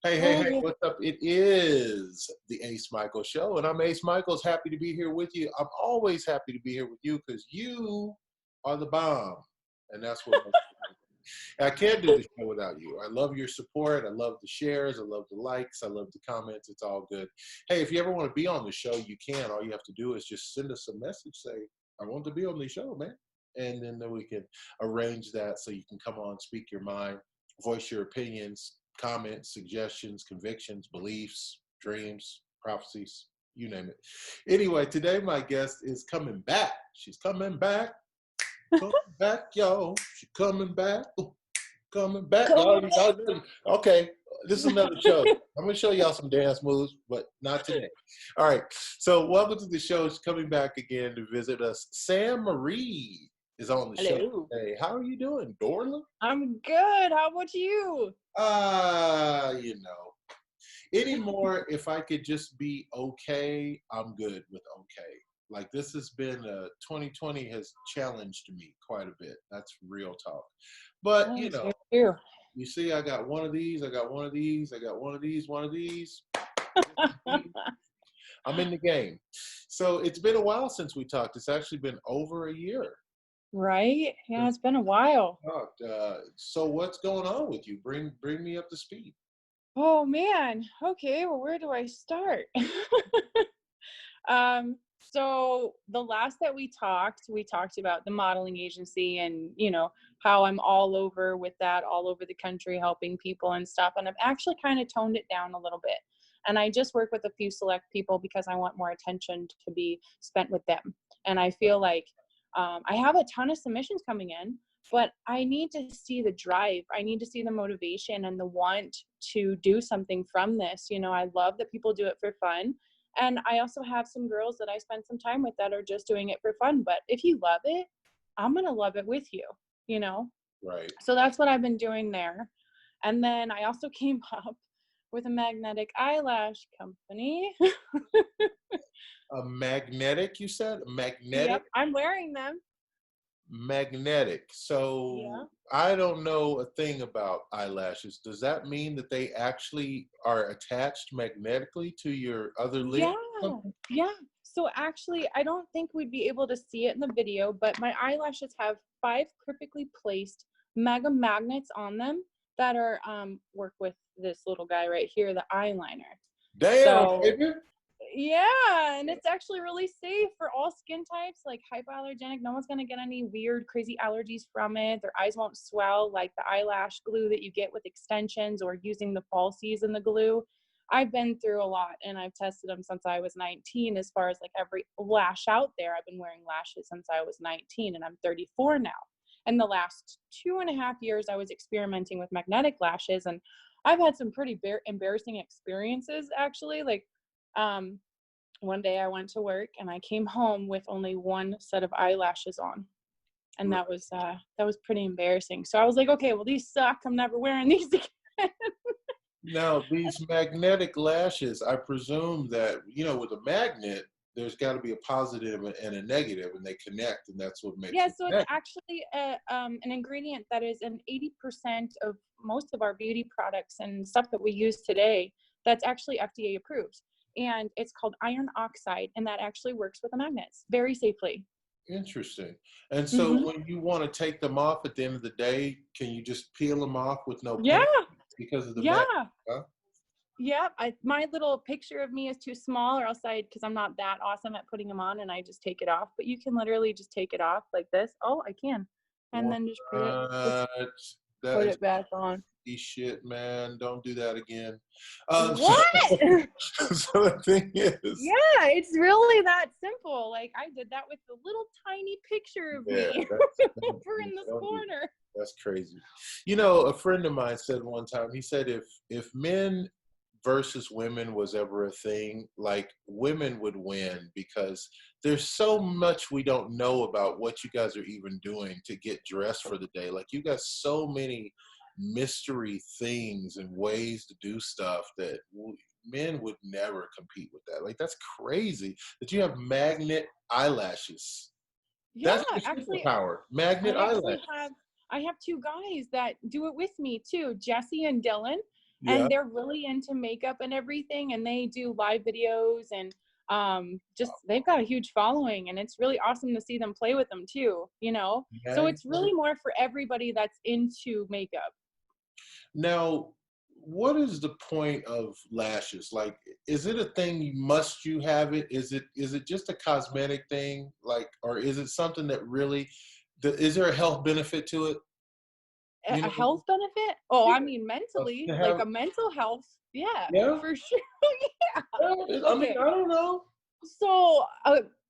Hey, what's up? It is the Ace Michaels Show, and I'm Ace Michaels. Happy to be here with you. I'm always happy to be here with you because you are the bomb, and that's what I can't do the show without you. I love your support. I love the shares. I love the likes. I love the comments. It's all good. Hey, if you ever want to be on the show, you can. All you have to do is just send us a message. Say, I want to be on the show, man. And then we can arrange that so you can come on, speak your mind, voice your opinions, comments, suggestions, convictions, beliefs, dreams, prophecies, you name it. Anyway, today my guest is coming back. She's coming back. Coming back, y'all. She's coming back. Coming back. Okay, this is another show. I'm going to show y'all some dance moves, but not today. All right. So welcome to the show. She's coming back again to visit us. Sam Marie is on the show today. How are you doing, Dorla? I'm good. How about you? Anymore, if I could just be okay, I'm good with okay. Like this has been 2020 has challenged me quite a bit. That's real talk. But you see, I got one of these, I got one of these, I got one of these, one of these. I'm in the game. So it's been a while since we talked. It's actually been over a year. Right? Yeah, it's been a while. So what's going on with you? Bring me up to speed. Oh man. Okay, well, where do I start? So the last that we talked about the modeling agency and, how I'm all over with that, all over the country, helping people and stuff. And I've actually kind of toned it down a little bit. And I just work with a few select people because I want more attention to be spent with them. And I feel like I have a ton of submissions coming in, but I need to see the drive. I need to see the motivation and the want to do something from this. I love that people do it for fun. And I also have some girls that I spend some time with that are just doing it for fun. But if you love it, I'm going to love it with you, Right. So that's what I've been doing there. And then I also came up with a magnetic eyelash company. A magnetic, you said? Magnetic? Yep, I'm wearing them. Magnetic. So yeah. I don't know a thing about eyelashes. Does that mean that they actually are attached magnetically to your other lid? Yeah. So actually, I don't think we'd be able to see it in the video, but my eyelashes have 5 perfectly placed mega magnets on them that are work with this little guy right here, the eyeliner. Damn, baby. Yeah, and it's actually really safe for all skin types, like hypoallergenic. No one's going to get any weird, crazy allergies from it. Their eyes won't swell like the eyelash glue that you get with extensions or using the falsies in the glue. I've been through a lot, and I've tested them since I was 19 as far as like every lash out there. I've been wearing lashes since I was 19, and I'm 34 now. And the last 2.5 years, I was experimenting with magnetic lashes, and I've had some pretty embarrassing experiences, actually. Like, one day I went to work and I came home with only one set of eyelashes on. And that was pretty embarrassing. So I was like, okay, well, these suck. I'm never wearing these again. Now, these magnetic lashes, I presume that, with a magnet, there's got to be a positive and a negative, and they connect, and that's what makes it so connect. It's actually an ingredient that is in 80% of most of our beauty products and stuff that we use today that's actually FDA approved. And it's called iron oxide, and that actually works with the magnets very safely. Interesting. And so when you want to take them off at the end of the day, can you just peel them off with no pain because of the magnet? Huh? Yeah. My little picture of me is too small, or else because I'm not that awesome at putting them on, and I just take it off. But you can literally just take it off like this. Oh, I can. And then just put it back on. Shit, man, don't do that again. What? So the thing is, it's really that simple. Like, I did that with a little tiny picture of me over in this corner. That's crazy. A friend of mine said one time, he said if men versus women was ever a thing, like, women would win, because there's so much we don't know about what you guys are even doing to get dressed for the day. Like, you got so many mystery things and ways to do stuff that men would never compete with that. Like, that's crazy that you have magnet eyelashes. That's your superpower. Magnet eyelashes. I have 2 guys that do it with me too, Jesse and Dylan. Yeah. and they're really into makeup and everything, and they do live videos, and just they've got a huge following, and it's really awesome to see them play with them too, so Yeah. it's really more for everybody that's into makeup. Now, what is the point of lashes? Like, is it a thing you have it? Is it just a cosmetic thing? Like, or is it something that really, is there a health benefit to it? You A know, health benefit? Oh, yeah, I mean mentally, to like have, a mental health, yeah, yeah. for sure. Yeah. Well, I mean, Okay, I don't know. so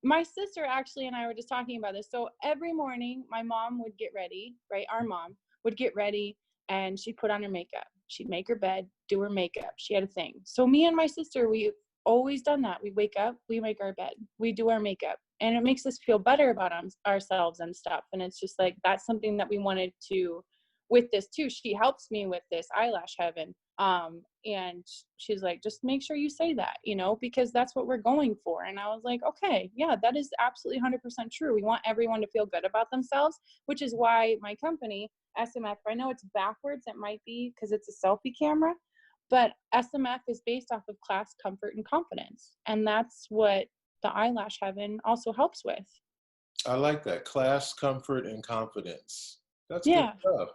my sister actually and I were just talking about this. So every morning, my mom would get ready, right? Our mom would get ready, and she'd put on her makeup. She'd make her bed, do her makeup. She had a thing. So me and my sister, we always done that. We wake up, we make our bed, we do our makeup, and it makes us feel better about ourselves and stuff. And it's just like that's something that we wanted to with this too. She helps me with this eyelash heaven. And she's like, just make sure you say that, because that's what we're going for. And I was like, okay, yeah, that is absolutely 100% true. We want everyone to feel good about themselves, which is why my company, SMF, I know it's backwards, it might be because it's a selfie camera, but SMF is based off of class, comfort, and confidence. And that's what the eyelash heaven also helps with. I like that. Class, comfort, and confidence. That's good Yeah, stuff.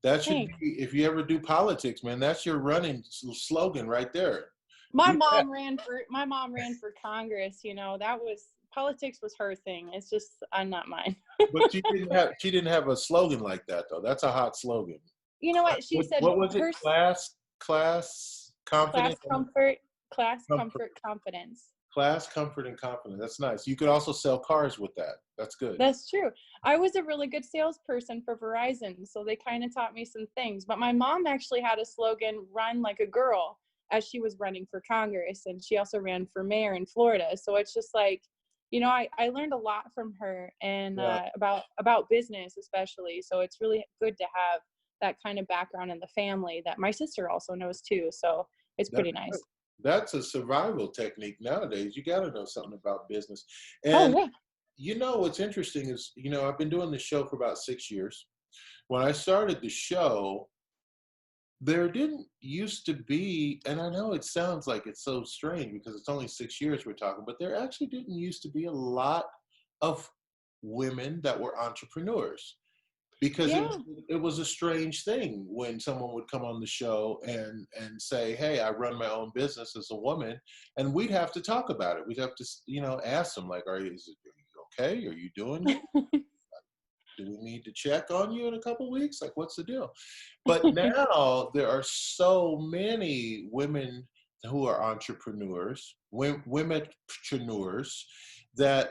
That should thanks. be, if you ever do politics, man, that's your running slogan right there. My Do that. mom ran for Congress, that was politics was her thing. It's just I'm not mine. But she didn't have a slogan like that though. That's a hot slogan. You know what? She said What was it? her Class, class confident, and comfort, class comfort. comfort, confidence. Class, comfort, and confidence. That's nice. You could also sell cars with that. That's good. That's true. I was a really good salesperson for Verizon, so they kind of taught me some things. But my mom actually had a slogan, run like a girl, as she was running for Congress. And she also ran for mayor in Florida. So it's just like, I learned a lot from her and Yeah. about business, especially. So it's really good to have that kind of background in the family that my sister also knows too. So it's That's pretty nice. that's a survival technique nowadays. You got to know something about business. Oh, And yeah. what's interesting is, I've been doing this show for about 6 years. When I started the show, there didn't used to be, and I know it sounds like it's so strange because it's only 6 years we're talking, but there actually didn't used to be a lot of women that were entrepreneurs because it Yeah. was it was a strange thing when someone would come on the show and say, "Hey, I run my own business as a woman," and we'd have to talk about it. We'd have to ask them like, are you okay? Are you doing good? Do we need to check on you in a couple weeks? Like, what's the deal? But now there are so many women who are entrepreneurs, womenpreneurs, that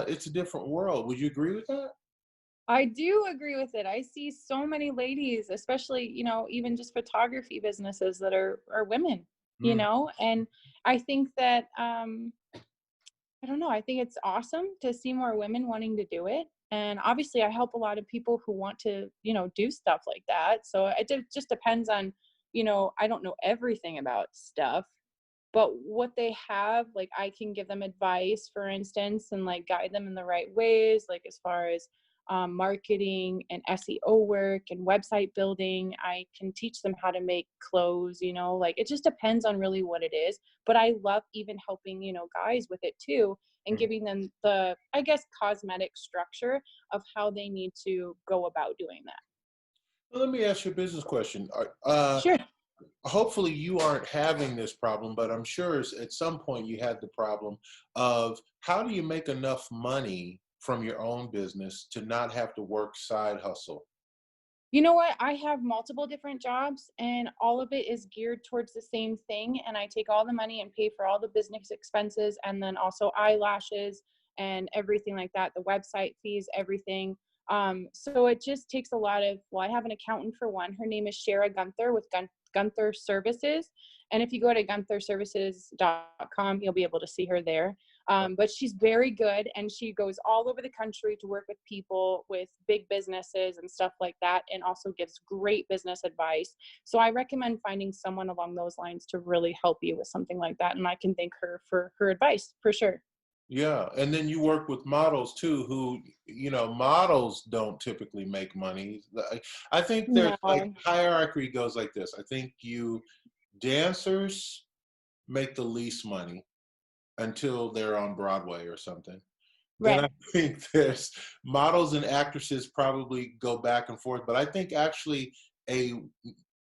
it's a different world. Would you agree with that? I do agree with it. I see so many ladies, especially, even just photography businesses that are women, Mm, and I think that I don't know, I think it's awesome to see more women wanting to do it. And obviously I help a lot of people who want to, do stuff like that. So just depends on, I don't know everything about stuff, but what they have, like I can give them advice, for instance, and like guide them in the right ways, like as far as marketing and SEO work and website building. I can teach them how to make clothes, like it just depends on really what it is. But I love even helping, guys with it too, and mm. giving them the, I guess, cosmetic structure of how they need to go about doing that. Well, let me ask you a business question. Sure. Hopefully, you aren't having this problem, but I'm sure at some point you had the problem of how do you make enough money from your own business to not have to work side hustle? You know what? I have multiple different jobs and all of it is geared towards the same thing. And I take all the money and pay for all the business expenses and then also eyelashes and everything like that, the website fees, everything. So it just takes a lot of, well, I have an accountant for one. Her name is Shara Gunther with Gunther Services. And if you go to guntherservices.com, you'll be able to see her there. But she's very good and she goes all over the country to work with people with big businesses and stuff like that, and also gives great business advice. So I recommend finding someone along those lines to really help you with something like that. And I can thank her for her advice for sure. Yeah, and then you work with models too, who, models don't typically make money. I think there's like No, hierarchy goes like this. I think dancers make the least money until they're on Broadway or something. Then I right. think there's models and actresses probably go back and forth, but I think actually a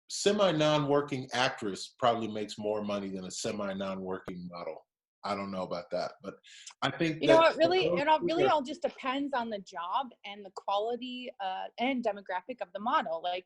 semi non-working actress probably makes more money than a semi non-working model. I don't know about that, but I think You know that what? Really, those it all two really are, all just depends on the job and the quality and demographic of the model. Like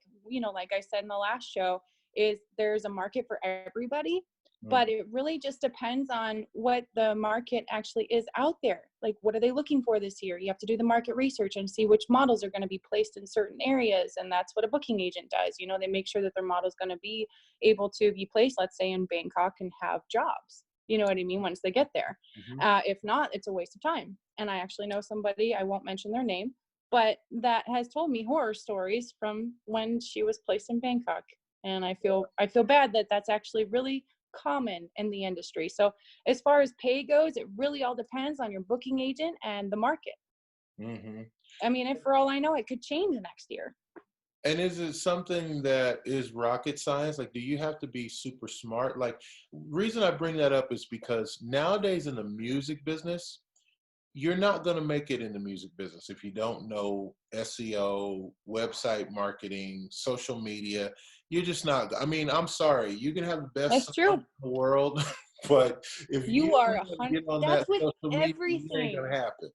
like I said in the last show, is there's a market for everybody, mm, but it really just depends on what the market actually is out there. Like, what are they looking for this year? You have to do the market research and see which models are going to be placed in certain areas, and that's what a booking agent does. They make sure that their model's going to be able to be placed, let's say, in Bangkok and have jobs. You know what I mean? Once they get there. mhm. If not, it's a waste of time. And I actually know somebody, I won't mention their name, but that has told me horror stories from when she was placed in Bangkok. And I feel bad that that's actually really common in the industry. So as far as pay goes, it really all depends on your booking agent and the market. Mhm. I mean, if for all I know, it could change next year. And is it something that is rocket science? Like, do you have to be super smart? Like, reason I bring that up is because nowadays in the music business, you're not going to make it in the music business if you don't know SEO, website marketing, social media. You're just not. I mean, I'm sorry, you can have the best That's song true. in the world, but if you You are don't a know how to hundred. get on That's that with social media, it ain't gonna everything. happen.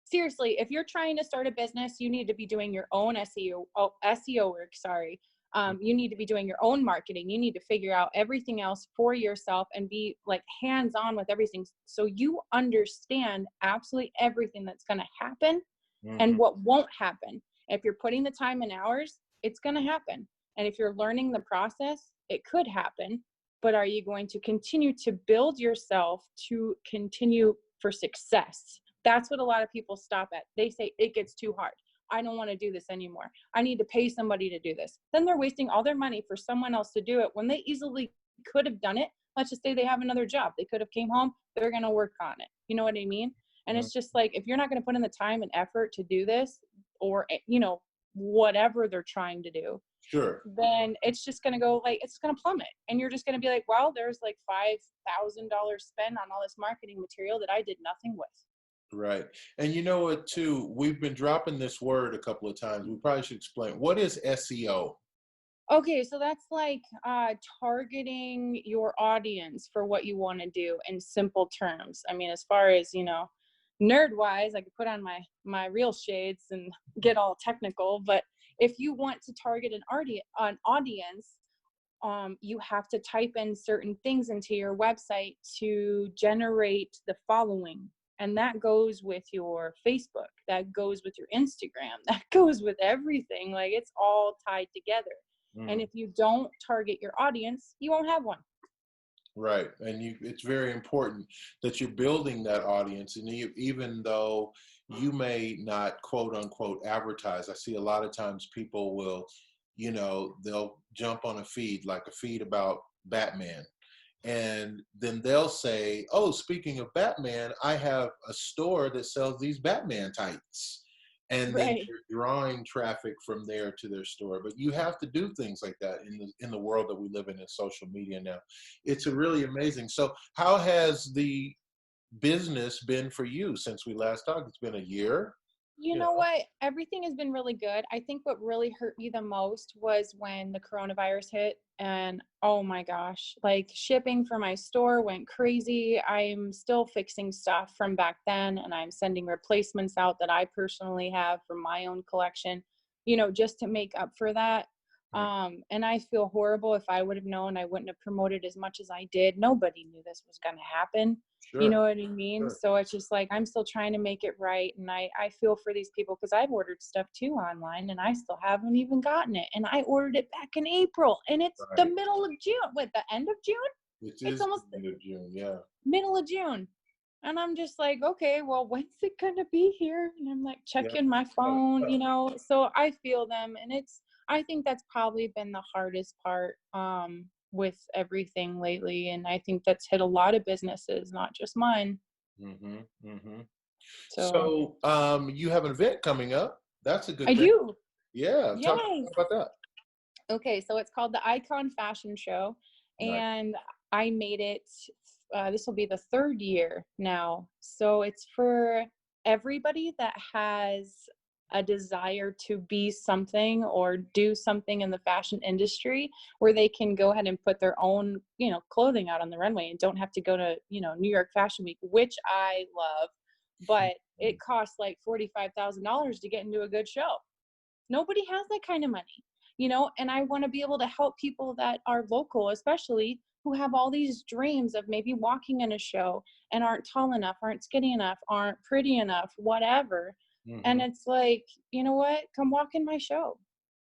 Seriously, if you're trying to start a business, you need to be doing your own SEO work. Sorry. You need to be doing your own marketing. You need to figure out everything else for yourself and be like hands on with everything. So you understand absolutely everything that's going to happen and Mhm. what won't happen. If you're putting the time and hours, it's going to happen. And if you're learning the process, it could happen. But are you going to continue to build yourself to continue for success? That's what a lot of people stop at. They say it gets too hard. I don't want to do this anymore. I need to pay somebody to do this. Then they're wasting all their money for someone else to do it when they easily could have done it. Let's just say they have another job. They could have came home. They're going to work on it. You know what I mean? And Mhm. it's just like, if you're not going to put in the time and effort to do this, or whatever they're trying to do, Sure. then it's just going to go, like, it's going to plummet, and you're just going to be like, well, there's like $5,000 spent on all this marketing material that I did nothing with. Right. And you know what, too? We've been dropping this word a couple of times. We probably should explain. What is SEO? Okay, so that's like targeting your audience for what you want to do in simple terms. I mean, as far as nerd wise, I could put on my real shades and get all technical. But if you want to target an audience, you have to type in certain things into your website to generate the following. And that goes with your Facebook, that goes with your Instagram, that goes with everything. Like, it's all tied together. And Mm. if you don't target your audience, you won't have one. Right. And it's very important that you're building that audience. And even though you may not quote unquote advertise, I see a lot of times people will, they'll jump on a feed, like a feed about Batman. And then they'll say, oh, speaking of Batman, I have a store that sells these Batman tights. And then Right. you're drawing traffic from there to their store. But you have to do things like that in the world that we live in social media now. It's a really amazing. So how has the business been for you since we last talked? It's been a year. You You know know. what? Everything has been really good. I think what really hurt me the most was when the coronavirus hit. And oh my gosh, like, shipping for my store went crazy. I'm still fixing stuff from back then, and I'm sending replacements out that I personally have from my own collection, just to make up for that. Mm. And I feel horrible. If I would have known, I wouldn't have promoted as much as I did. Nobody knew this was going to happen. You Sure. know what I mean? Sure. So it's just like, I'm still trying to make it right. And I feel for these people, because I've ordered stuff too online and I still haven't even gotten it. And I ordered it back in April, and it's the Right. middle of June. What, the end of June? It It's is almost the end of June. Yeah. middle of June. And I'm just like, okay, well, when's it going to be here? And I'm like Yeah. checking my Yeah. phone. So I feel them. And I think that's probably been the hardest part with everything lately. And I think that's hit a lot of businesses, not just mine. Mm-hmm. Mm-hmm. So So, you have an event coming up. That's a I good thing. do. Yeah. Talk Yes. about that. Okay, so it's called the Icon Fashion Show, Nice. and I made it. This will be the third year now, so it's for everybody that has a desire to be something or do something in the fashion industry, where they can go ahead and put their own, clothing out on the runway and don't have to go to, New York Fashion Week, which I love, but it costs like $45,000 to get into a good show. Nobody has that kind of money, and I want to be able to help people that are local, especially who have all these dreams of maybe walking in a show and aren't tall enough, aren't skinny enough, aren't pretty enough, whatever. Mm-hmm. And it's like, you know what? Come walk in my show.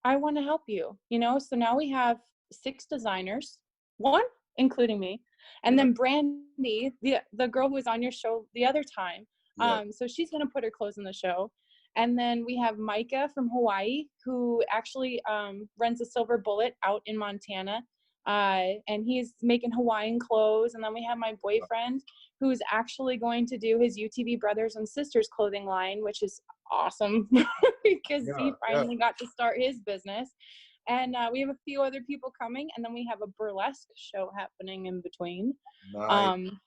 I want to help you, So now we have 6 designers, one including me, and Yeah. then Brandy, the girl who was on your show the other time. Yeah. So she's gonna put her clothes in the show. And then we have Micah from Hawaii, who actually runs a Silver Bullet out in Montana. And he's making Hawaiian clothes. And then we have my boyfriend, who's actually going to do his UTV Brothers and Sisters clothing line, which is awesome because Yeah. he Yeah. finally got to start his business. And we have a few other people coming, and then we have a burlesque show happening in between. Nice. Um,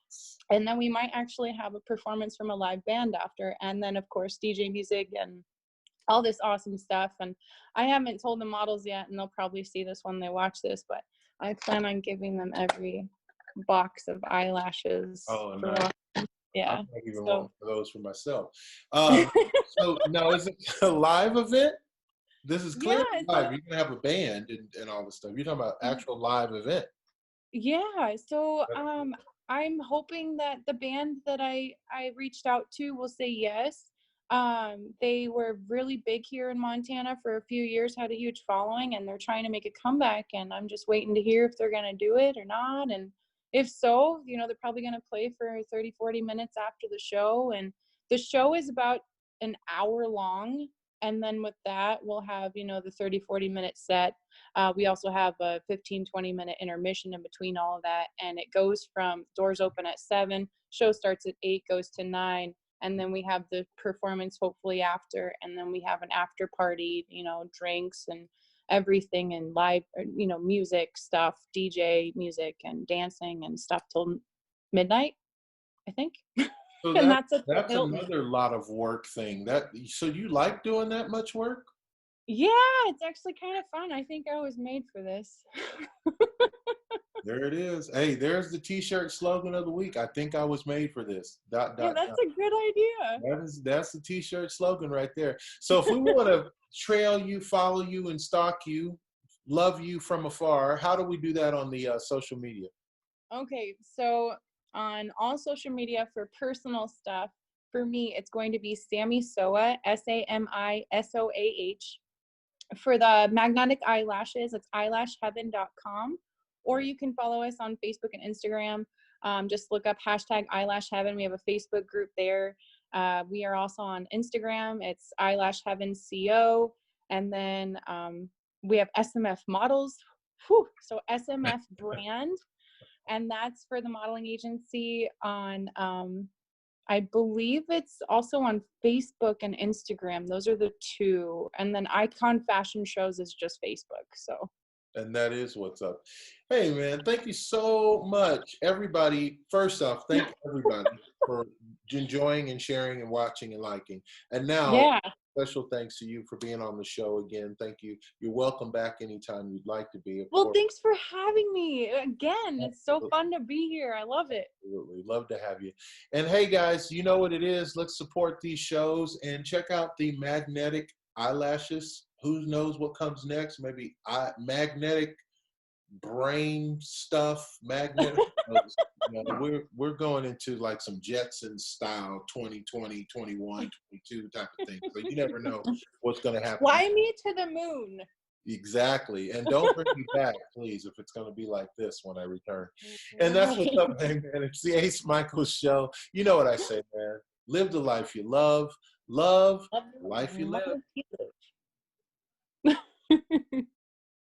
and then we might actually have a performance from a live band after, and then of course DJ music and all this awesome stuff. And I haven't told the models yet, and they'll probably see this when they watch this, but I plan on giving them every box of eyelashes Oh, for nice. yeah. I'm not even one So for those for myself. So now is it a live event? This is yeah, clearly it's live. You're gonna have a band and all this stuff. You're talking about actual live event. yeah. So I'm hoping that the band that I reached out to will say yes. They were really big here in Montana for a few years, had a huge following, and they're trying to make a comeback, and I'm just waiting to hear if they're going to do it or not. And if so, they're probably going to play for 30, 40 minutes after the show. And the show is about an hour long. And then with that, we'll have, the 30, 40-minute set. We also have a 15, 20-minute intermission in between all of that. And it goes from doors open at 7, show starts at 8, goes to 9. And then we have the performance hopefully after. And then we have an after party, drinks and everything, and live, music stuff, DJ music and dancing and stuff till midnight, I think. So And that's at the that's Hilton. another lot of work thing. So you like doing that much work? Yeah, it's actually kind of fun. I think I was made for this. There it is. Hey, there's the T-shirt slogan of the week. I think I was made for this. Dot Yeah, dot that's dot. a good idea. That's the T-shirt slogan right there. So if we want to trail you, follow you, and stalk you, love you from afar, how do we do that on the social media? Okay, so on all social media for personal stuff, for me, it's going to be Sammy Soa, SAMISOAH. For the magnetic eyelashes, it's eyelashheaven.com, or you can follow us on Facebook and Instagram. Just look up #eyelashheaven. We have a Facebook group there. We are also on Instagram. It's eyelashheavenco. And then we have SMF models. Whew, so SMF brand. And that's for the modeling agency on I believe it's also on Facebook and Instagram. Those are the 2. And then Icon Fashion Shows is just Facebook. So And that is what's up. Hey, man, thank you so much. Everybody, first off, thank everybody for enjoying and sharing and watching and liking. And now, yeah. special thanks to you for being on the show again. Thank you. You're welcome back anytime you'd like to be. Of Well, course. thanks for having me again. It's so fun to be here. I love it. Absolutely. Love to have you. And hey, guys, you know what it is. Let's support these shows and check out the magnetic eyelashes. Who knows what comes next? Maybe magnetic brain stuff, magnetic. We're going into like some Jetson style 2020, 21, 22 type of thing. So you never know what's going to happen. Fly me to the moon. Exactly. And don't bring me back, please, if it's going to be like this when I return. And that's what's up, man. It's the Ace Micheals Show. You know what I say, man. Live the life you love. Love the life you live.